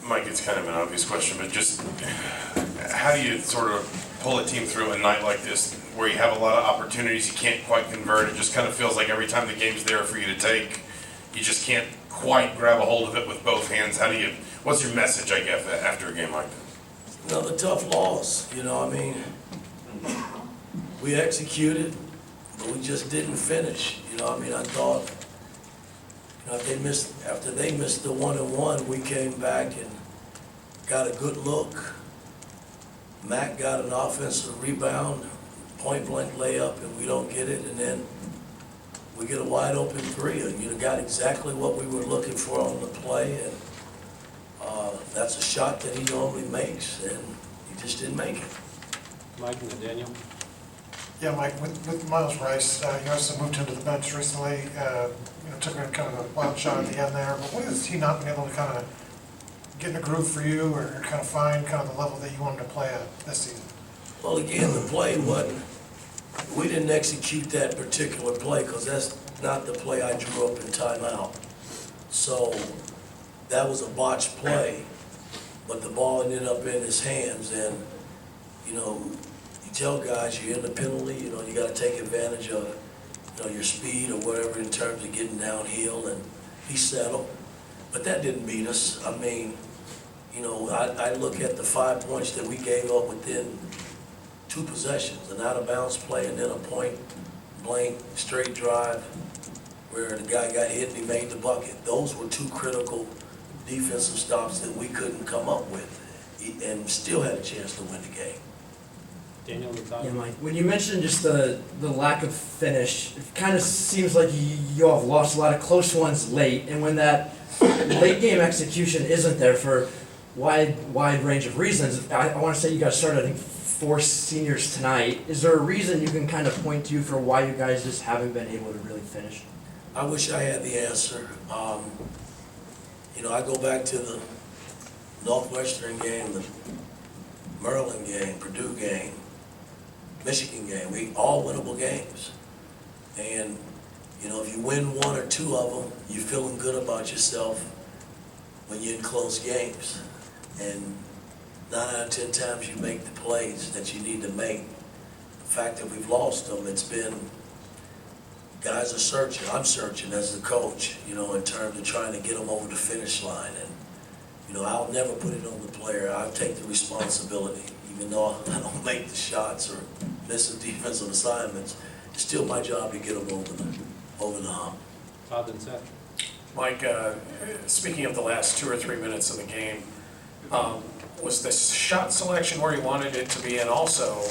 Mike, it's kind of an obvious question, but just how do you sort of pull a team through a night like this where you have a lot of opportunities, you can't quite convert, it just kind of feels like every time the game's there for you to take, you just can't quite grab a hold of it with both hands. What's your message, I guess, after a game like this? Another tough loss, we executed, but we just didn't finish. I thought, after they missed the 1-and-1, we came back and got a good look. Mac got an offensive rebound, point-blank layup, and we don't get it, and then we get a wide-open three. And got exactly what we were looking for on the play, and that's a shot that he normally makes, and he just didn't make it. Mike and then Daniel. Yeah, Mike, with Miles Rice, you also moved him to the bench recently, took a kind of a wild shot at the end there, but what has he not been able to kind of get in a groove for you or kind of find kind of the level that you wanted to play at this season? Well, again, the play wasn't, we didn't execute that particular play because that's not the play I drew up in timeout. So that was a botched play, but the ball ended up in his hands, and, you tell guys you're in the penalty, you got to take advantage of, your speed or whatever in terms of getting downhill, and he settled. But that didn't beat us. I look at the 5 points that we gave up within 2 possessions, an out-of-bounds play and then a point-blank straight drive where the guy got hit and he made the bucket. Those were 2 critical defensive stops that we couldn't come up with and still had a chance to win the game. Daniel, yeah, Mike, when you mentioned just the lack of finish, it kind of seems like you all have lost a lot of close ones late, and when that late game execution isn't there for wide range of reasons, I want to say you guys started, I think, 4 seniors tonight. Is there a reason you can kind of point to for why you guys just haven't been able to really finish? I wish I had the answer. I go back to the Northwestern game, the Maryland game, Purdue game, Michigan game. We all winnable games. And, if you win 1 or 2 of them, you're feeling good about yourself when you're in close games. And 9 out of 10 times you make the plays that you need to make. The fact that we've lost them, it's been, guys are searching. I'm searching as the coach, in terms of trying to get them over the finish line. And, I'll never put it on the player. I'll take the responsibility. Even though I don't make the shots or miss the defensive assignments, it's still my job to get them over the hump. Todd and Seth. Mike, speaking of the last 2 or 3 minutes of the game, was the shot selection where you wanted it to be? And also,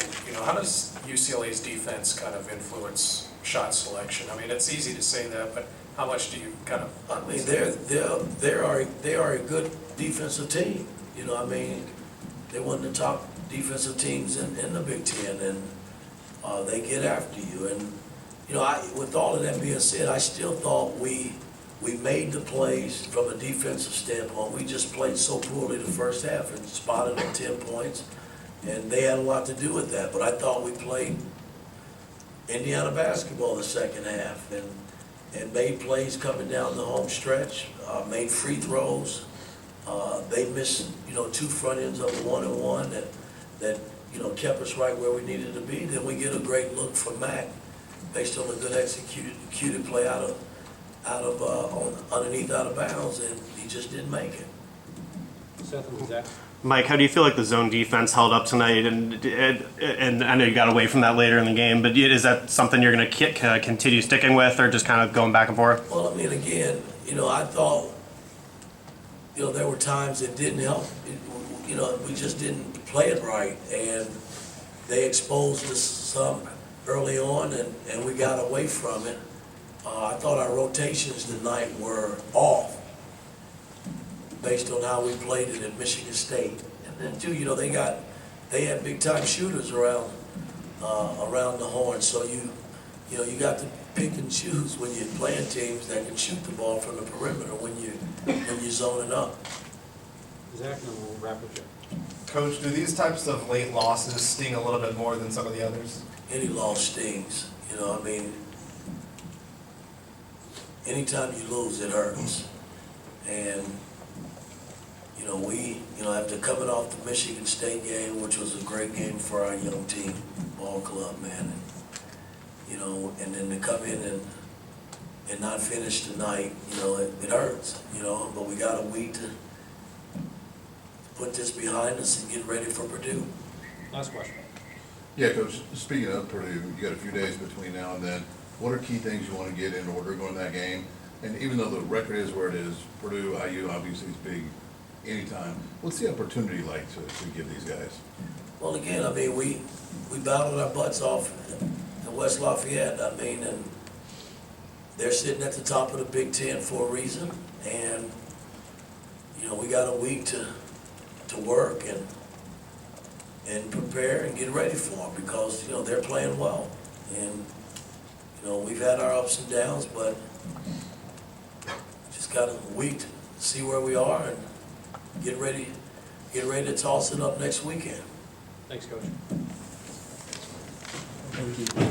how does UCLA's defense kind of influence shot selection? It's easy to say that, but how much do you kind of? They are a good defensive team. They're one of the top defensive teams in the Big Ten, and they get after you. And with all of that being said, I still thought we made the plays from a defensive standpoint. We just played so poorly the first half and spotted them 10 points, and they had a lot to do with that. But I thought we played Indiana basketball the second half and made plays coming down the home stretch, made free throws. They missed 2 front ends of the 1-and-1 that kept us right where we needed to be. Then we get a great look from Mac based on a good executed play underneath out of bounds, and he just didn't make it. Seth and Zach. Mike, how do you feel like the zone defense held up tonight? And I know you got away from that later in the game, but is that something you're going to continue sticking with, or just kind of going back and forth? Well, again, I thought, there were times it didn't help. We just didn't play it right, and they exposed us some early on, and we got away from it. I thought our rotations tonight were off based on how we played it at Michigan State. And then too, they had big time shooters around the horn, so you got to pick and choose when you're playing teams that can shoot the ball from the perimeter when you're zoning up. Zach, and we'll wrap with you. Coach, do these types of late losses sting a little bit more than some of the others? Any loss stings, anytime you lose, it hurts. And, After coming off the Michigan State game, which was a great game for our young team, ball club, man, and then to come in and not finish tonight, it hurts, but we got a week to put this behind us and get ready for Purdue. Last question. Yeah, Coach, speaking of Purdue, you got a few days between now and then. What are key things you want to get in order going to that game? And even though the record is where it is, Purdue, IU obviously is big anytime. What's the opportunity like to give these guys? Well, again, we battled our butts off in West Lafayette, and they're sitting at the top of the Big Ten for a reason, and, we got a week to work and prepare and get ready for them because, they're playing well. And, we've had our ups and downs, but just got a week to see where we are and get ready to toss it up next weekend. Thanks, Coach. Thank you.